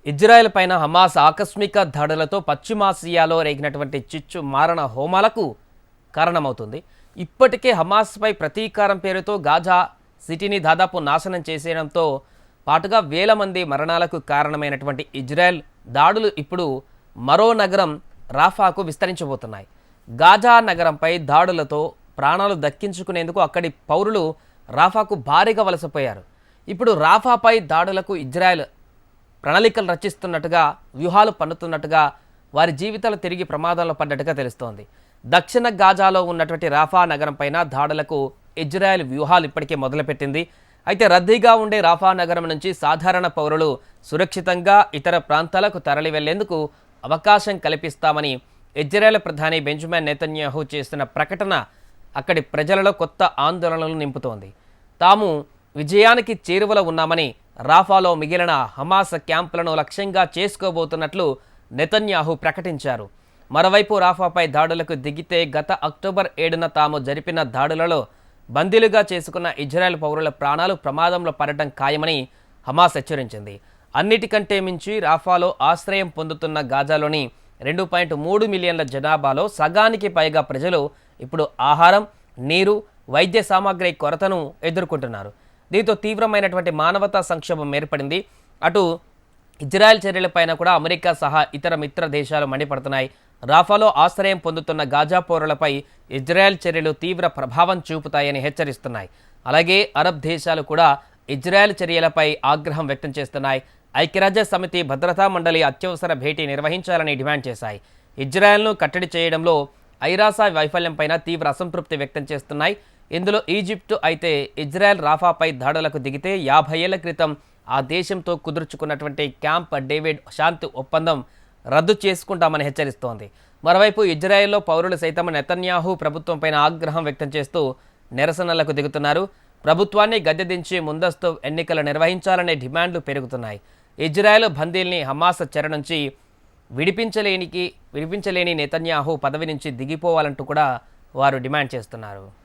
Israel పైన Hamas ఆకస్మిక దాడులతో పశ్చిమాసియాలో రేగినటువంటి చిచ్చు మారణ హోమాలకు కారణమవుతుంది. ఇప్పటికే హమాస్పై ప్రతీకారం పేరుతో గాజా సిటీని దాదాపు నాశనం చేసేయడంతో పాటుగా వేల మంది మరణాలకు కారణమైనటువంటి ఇజ్రాయెల్ దాడులు ఇప్పుడు మరో నగరం రాఫాకు విస్తరించబోతున్నాయి. గాజా నగరంపై దాడులతో ప్రాణాలు దక్కించుకునేందుకు అక్కడి పౌరులు రాఫాకు భారీగా వలసపోయారు. ఇప్పుడు రాఫాపై దాడులకు ఇజ్రాయెల్ ప్రణాళికలు రచిస్తున్నట్టుగా, వ్యూహాలు పన్నుతున్నట్టుగా, వారి జీవితాలు తిరిగి ప్రమాదంలో పడ్డట్టుగా తెలుస్తోంది. దక్షిణ గాజాలో ఉన్నటువంటి రాఫా నగరం పైన దాడులకు ఇజ్రాయెల్ వ్యూహాలు ఇప్పటికే మొదలుపెట్టింది. అయితే రద్దీగా ఉండే రాఫా నగరం నుంచి సాధారణ పౌరులు సురక్షితంగా ఇతర ప్రాంతాలకు తరలి వెళ్లేందుకు అవకాశం కల్పిస్తామని ఇజ్రాయెల్ ప్రధాని బెంజమిన్ నెతన్యాహు చేస్తున్న ప్రకటన అక్కడి ప్రజలలో కొత్త ఆందోళనలు నింపుతోంది. తాము విజయానికి చేరువలో ఉన్నామని, రాఫాలో మిగిలిన హమాస్ క్యాంపులను లక్ష్యంగా చేసుకోబోతున్నట్లు నెతన్యాహు ప్రకటించారు. మరోవైపు రాఫాపై దాడులకు దిగితే గత అక్టోబర్ 7న తాము జరిపిన దాడులలో బందీలుగా చేసుకున్న ఇజ్రాయెల్ పౌరుల ప్రాణాలు ప్రమాదంలో పడటం ఖాయమని హమాస్ హెచ్చరించింది. అన్నిటికంటే మించి రాఫాలో ఆశ్రయం పొందుతున్న గాజాలోని 2.3 మిలియన్ల జనాభాలో సగానికి పైగా ప్రజలు ఇప్పుడు ఆహారం, నీరు, వైద్య సామాగ్రి కొరతను ఎదుర్కొంటున్నారు. దీంతో తీవ్రమైనటువంటి మానవతా సంక్షోభం ఏర్పడింది. అటు ఇజ్రాయెల్ చర్యలపైన కూడా అమెరికా సహా ఇతర మిత్ర దేశాలు మండిపడుతున్నాయి. రాఫాలో ఆశ్రయం పొందుతున్న గాజా పౌరులపై ఇజ్రాయెల్ చర్యలు తీవ్ర ప్రభావం చూపుతాయని హెచ్చరిస్తున్నాయి. అలాగే అరబ్ దేశాలు కూడా ఇజ్రాయెల్ చర్యలపై ఆగ్రహం వ్యక్తం చేస్తున్నాయి. ఐక్యరాజ్య సమితి భద్రతా మండలి అత్యవసర భేటీ నిర్వహించాలని డిమాండ్ చేశాయి. ఇజ్రాయెల్ను కట్టడి చేయడంలో ఐరాస వైఫల్యంపైన తీవ్ర అసంతృప్తి వ్యక్తం చేస్తున్నాయి. ఇందులో ఈజిప్టు అయితే ఇజ్రాయెల్ రాఫాపై దాడులకు దిగితే 50 ఏళ్ల క్రితం ఆ దేశంతో కుదుర్చుకున్నటువంటి క్యాంప్ డేవిడ్ శాంతి ఒప్పందం రద్దు చేసుకుంటామని హెచ్చరిస్తోంది. మరోవైపు ఇజ్రాయెల్లో పౌరులు సైతం నెతన్యాహు ప్రభుత్వంపైన ఆగ్రహం వ్యక్తం చేస్తూ నిరసనలకు దిగుతున్నారు. ప్రభుత్వాన్ని గద్దెదించి ముందస్తు ఎన్నికలు నిర్వహించాలనే డిమాండ్లు పెరుగుతున్నాయి. ఇజ్రాయెల్ బందీల్ని హమాస్ చెర నుంచి విడిపించలేని నెతన్యాహు పదవి నుంచి దిగిపోవాలంటూ కూడా వారు డిమాండ్ చేస్తున్నారు.